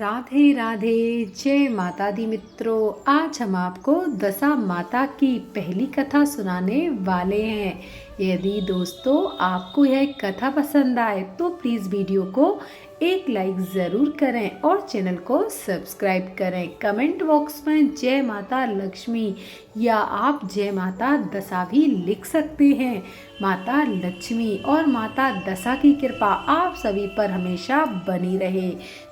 राधे राधे। जय माता दी मित्रों, आज हम आपको दशा माता की पहली कथा सुनाने वाले हैं। यदि दोस्तों आपको यह कथा पसंद आए तो प्लीज़ वीडियो को एक लाइक ज़रूर करें और चैनल को सब्सक्राइब करें। कमेंट बॉक्स में जय माता लक्ष्मी या आप जय माता दशा भी लिख सकते हैं। माता लक्ष्मी और माता दशा की कृपा आप सभी पर हमेशा बनी रहे।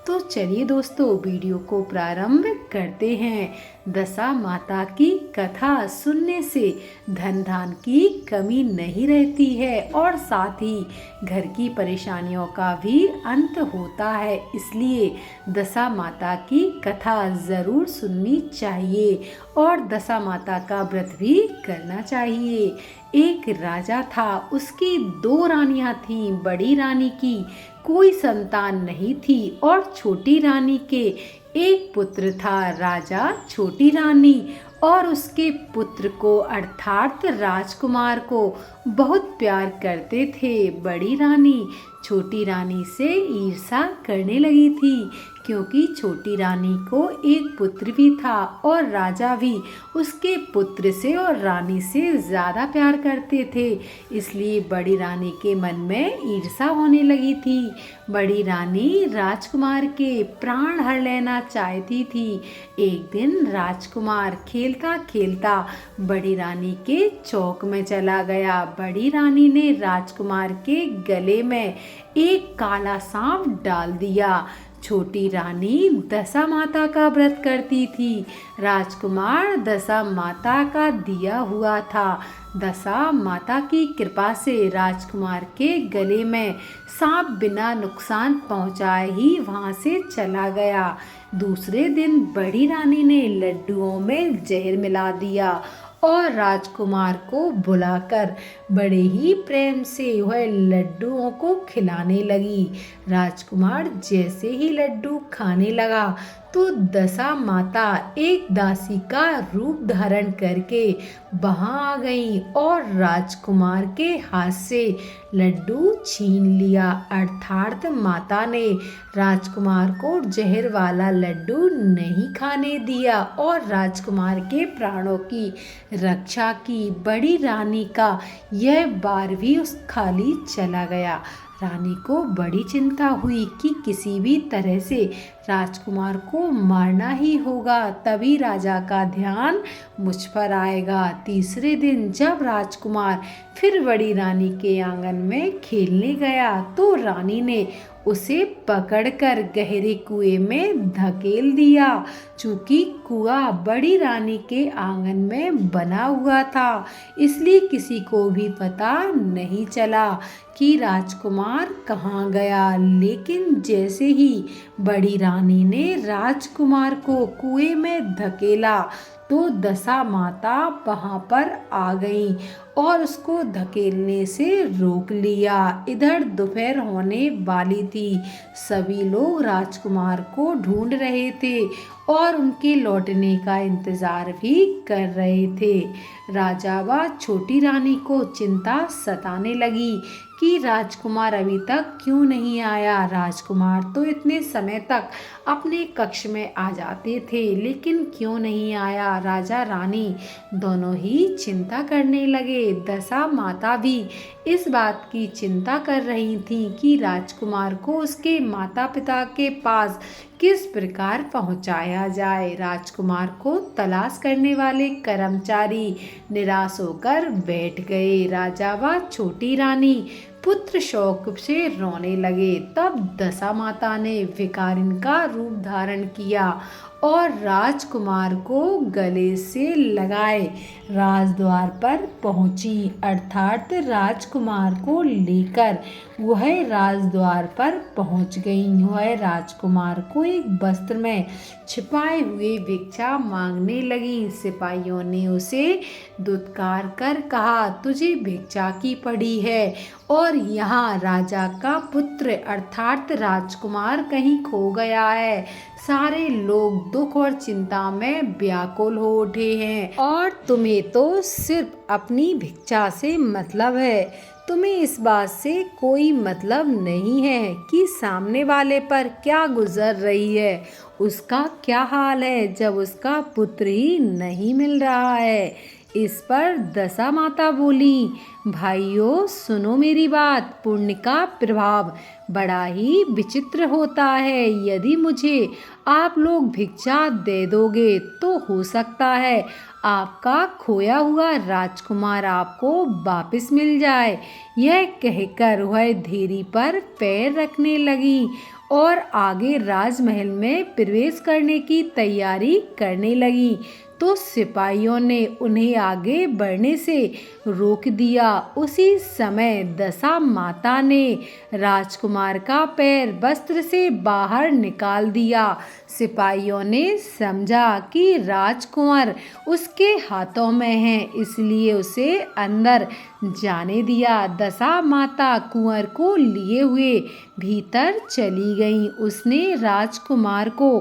तो चलिए दोस्तों वीडियो को प्रारंभ करते हैं। दशा माता की कथा सुनने से धन धान की कमी नहीं रहती है और साथ ही घर की परेशानियों का भी अंत होता है। इसलिए दशा माता की कथा ज़रूर सुननी चाहिए और दशा माता का व्रत भी करना चाहिए। एक राजा था, उसकी 2 रानियां थीं। बड़ी रानी की कोई संतान नहीं थी और छोटी रानी के एक पुत्र था। राजा छोटी रानी और उसके पुत्र को अर्थात राजकुमार को बहुत प्यार करते थे। बड़ी रानी छोटी रानी से ईर्ष्या करने लगी थी क्योंकि छोटी रानी को एक पुत्र भी था और राजा भी उसके पुत्र से और रानी से ज़्यादा प्यार करते थे। इसलिए बड़ी रानी के मन में ईर्ष्या होने लगी थी। बड़ी रानी राजकुमार के प्राण हर लेना चाहती थी। एक दिन राजकुमार खेलता खेलता बड़ी रानी के चौक में चला गया। बड़ी रानी ने राजकुमार के गले में एक काला सांप डाल दिया। छोटी रानी दशा माता का व्रत करती थी। राजकुमार दशा माता का दिया हुआ था। दशा माता की कृपा से राजकुमार के गले में सांप बिना नुकसान पहुंचाए ही वहां से चला गया। दूसरे दिन बड़ी रानी ने लड्डुओं में जहर मिला दिया और राजकुमार को बुलाकर बड़े ही प्रेम से वह लड्डुओं को खिलाने लगी। राजकुमार जैसे ही लड्डू खाने लगा तो दशा माता एक दासी का रूप धारण करके वहां आ गई और राजकुमार के हाथ से लड्डू छीन लिया। अर्थात माता ने राजकुमार को जहर वाला लड्डू नहीं खाने दिया और राजकुमार के प्राणों की रक्षा की। बड़ी रानी का यह बार भी उस खाली चला गया। रानी को बड़ी चिंता हुई कि किसी भी तरह से राजकुमार को मारना ही होगा, तभी राजा का ध्यान मुझ पर आएगा। तीसरे दिन जब राजकुमार फिर बड़ी रानी के आंगन में खेलने गया तो रानी ने उसे पकड़कर गहरे कुएं में धकेल दिया। चूंकि कुआं बड़ी रानी के आंगन में बना हुआ था, इसलिए किसी को भी पता नहीं चला कि राजकुमार कहाँ गया। लेकिन जैसे ही बड़ी रानी ने राजकुमार को कुएं में धकेला तो दशा माता वहां पर आ गई और उसको धकेलने से रोक लिया। इधर दोपहर होने वाली थी। सभी लोग राजकुमार को ढूंढ रहे थे और उनके लौटने का इंतजार भी कर रहे थे। राजा व छोटी रानी को चिंता सताने लगी कि राजकुमार अभी तक क्यों नहीं आया। राजकुमार तो इतने समय तक अपने कक्ष में आ जाते थे, लेकिन क्यों नहीं आया। राजा रानी दोनों ही चिंता करने लगे। दशा माता भी इस बात की चिंता कर रही थी कि राजकुमार को उसके माता पिता के पास किस प्रकार पहुंचाया जाए। राजकुमार को तलाश करने वाले कर्मचारी निराश होकर बैठ गए। राजा व छोटी रानी पुत्र शोक से रोने लगे। तब दशा माता ने भिखारिन का रूप धारण किया और राजकुमार को गले से लगाए राजद्वार पर पहुंची। अर्थात राजकुमार को लेकर वह राजद्वार पर पहुंच गई। वह राजकुमार को एक वस्त्र में छिपाए हुए भिक्षा मांगने लगी। सिपाहियों ने उसे दुत्कार कर कहा, तुझे भिक्षा की पड़ी है और यहाँ राजा का पुत्र अर्थात राजकुमार कहीं खो गया है। सारे लोग दुख और चिंता में व्याकुल हो उठे हैं और तुम्हें तो सिर्फ अपनी भिक्षा से मतलब है। तुम्हें इस बात से कोई मतलब नहीं है कि सामने वाले पर क्या गुजर रही है, उसका क्या हाल है जब उसका पुत्र ही नहीं मिल रहा है। इस पर दशा माता बोली, भाइयों सुनो मेरी बात, पुण्य का प्रभाव बड़ा ही विचित्र होता है। यदि मुझे आप लोग भिक्षा दे दोगे तो हो सकता है आपका खोया हुआ राजकुमार आपको वापस मिल जाए। यह कहकर वह धीरी पर पैर रखने लगी और आगे राजमहल में प्रवेश करने की तैयारी करने लगी, तो सिपाहियों ने उन्हें आगे बढ़ने से रोक दिया। उसी समय दशा माता ने राजकुमार का पैर वस्त्र से बाहर निकाल दिया। सिपाहियों ने समझा कि राजकुमार उसके हाथों में है, इसलिए उसे अंदर जाने दिया। दशा माता कुंवर को लिए हुए भीतर चली गई। उसने राजकुमार को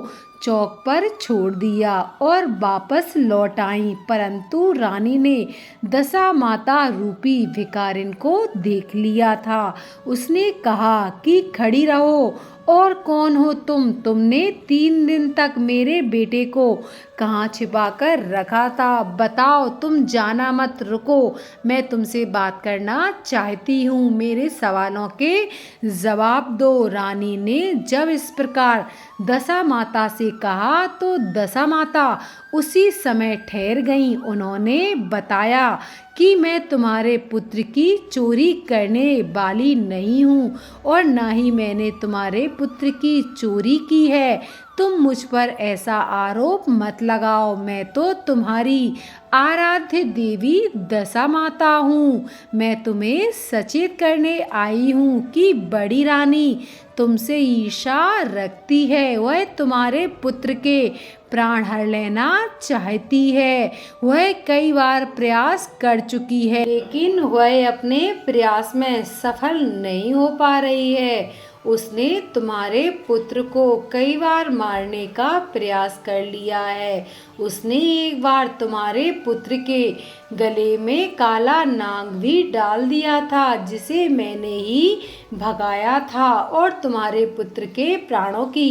चौक पर छोड़ दिया और वापस लौट आई, परंतु रानी ने दशा माता रूपी भिखारिन को देख लिया था। उसने कहा कि खड़ी रहो, और कौन हो तुमने 3 दिन तक मेरे बेटे को कहाँ छिपा कर रखा था? बताओ, तुम जाना मत, रुको, मैं तुमसे बात करना चाहती हूँ, मेरे सवालों के जवाब दो। रानी ने जब इस प्रकार दशा माता से कहा तो दशा माता उसी समय ठहर गईं। उन्होंने बताया कि मैं तुम्हारे पुत्र की चोरी करने वाली नहीं हूँ और ना ही मैंने तुम्हारे पुत्र की चोरी की है। तुम मुझ पर ऐसा आरोप मत लगाओ, मैं तो तुम्हारी आराध्य देवी दशा माता हूँ। मैं तुम्हें सचेत करने आई हूँ कि बड़ी रानी तुमसे ईर्ष्या रखती है, वह तुम्हारे पुत्र के प्राण हर लेना चाहती है। वह कई बार प्रयास कर चुकी है, लेकिन वह अपने प्रयास में सफल नहीं हो पा रही है। उसने तुम्हारे पुत्र को कई बार मारने का प्रयास कर लिया है। उसने एक बार तुम्हारे पुत्र के गले में काला नाग भी डाल दिया था, जिसे मैंने ही भगाया था और तुम्हारे पुत्र के प्राणों की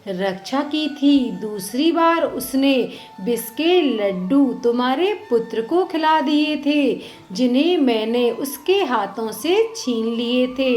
रक्षा की थी। दूसरी बार उसने विष के लड्डू तुम्हारे पुत्र को खिला दिए थे, जिन्हें मैंने उसके हाथों से छीन लिए थे।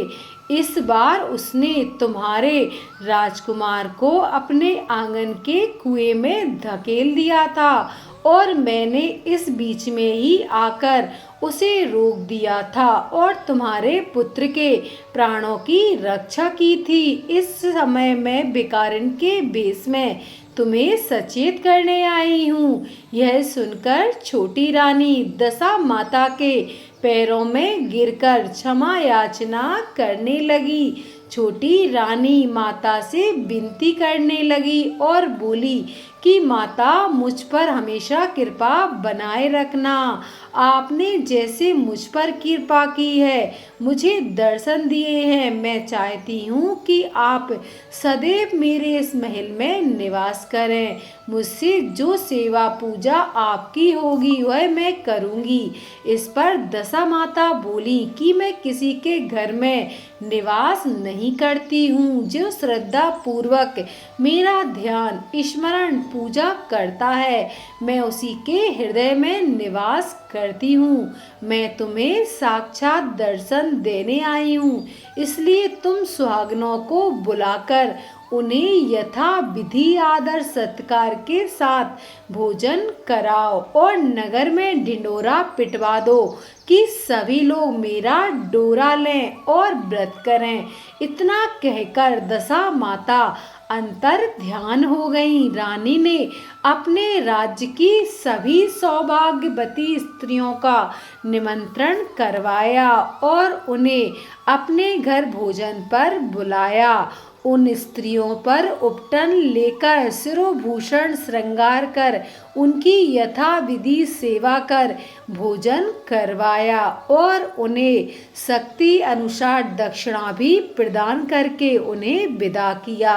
इस बार उसने तुम्हारे राजकुमार को अपने आंगन के कुएं में धकेल दिया था और मैंने इस बीच में ही आकर उसे रोक दिया था और तुम्हारे पुत्र के प्राणों की रक्षा की थी। इस समय मैं भिखारिन के भेष में तुम्हें सचेत करने आई हूँ। यह सुनकर छोटी रानी दशा माता के पैरों में गिरकर क्षमा याचना करने लगी। छोटी रानी माता से विनती करने लगी और बोली कि माता, मुझ पर हमेशा कृपा बनाए रखना। आपने जैसे मुझ पर कृपा की है, मुझे दर्शन दिए हैं, मैं चाहती हूँ कि आप सदैव मेरे इस महल में निवास करें। मुझसे जो सेवा पूजा आपकी होगी वह मैं करूँगी। इस पर दशा माता बोली कि मैं किसी के घर में निवास नहीं करती हूँ। जो श्रद्धा पूर्वक मेरा ध्यान स्मरण पूजा करता है, मैं उसी के हृदय में निवास करती हूँ। मैं तुम्हें साक्षात दर्शन देने आई हूँ, इसलिए तुम सुहागनों को बुलाकर उन्हें यथा विधि आदर सत्कार के साथ भोजन कराओ और नगर में ढिंडोरा पिटवा दो कि सभी लोग मेरा डोरा लें और व्रत करें। इतना कहकर दशा माता अंतर ध्यान हो गई। रानी ने अपने राज्य की सभी सौभाग्यवती स्त्रियों का निमंत्रण करवाया और उन्हें अपने घर भोजन पर बुलाया। उन स्त्रियों पर उपटन लेकर शिरोभूषण श्रृंगार कर उनकी यथाविधि सेवा कर भोजन करवाया और उन्हें शक्ति अनुसार दक्षिणा भी प्रदान करके उन्हें विदा किया।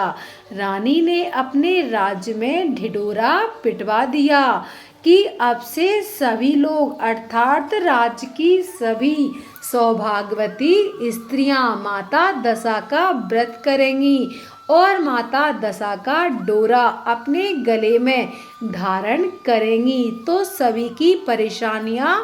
रानी ने अपने राज्य में ढिंढोरा पिटवा दिया कि अब से सभी लोग अर्थात राज्य की सभी सौभाग्यवती स्त्रियां माता दशा का व्रत करेंगी और माता दशा का डोरा अपने गले में धारण करेंगी तो सभी की परेशानियां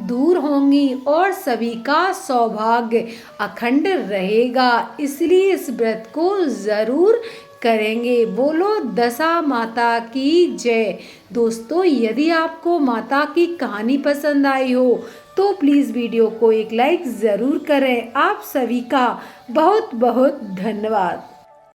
दूर होंगी और सभी का सौभाग्य अखंड रहेगा। इसलिए इस व्रत को ज़रूर करेंगे। बोलो दशा माता की जय। दोस्तों, यदि आपको माता की कहानी पसंद आई हो तो प्लीज़ वीडियो को एक लाइक ज़रूर करें। आप सभी का बहुत बहुत धन्यवाद।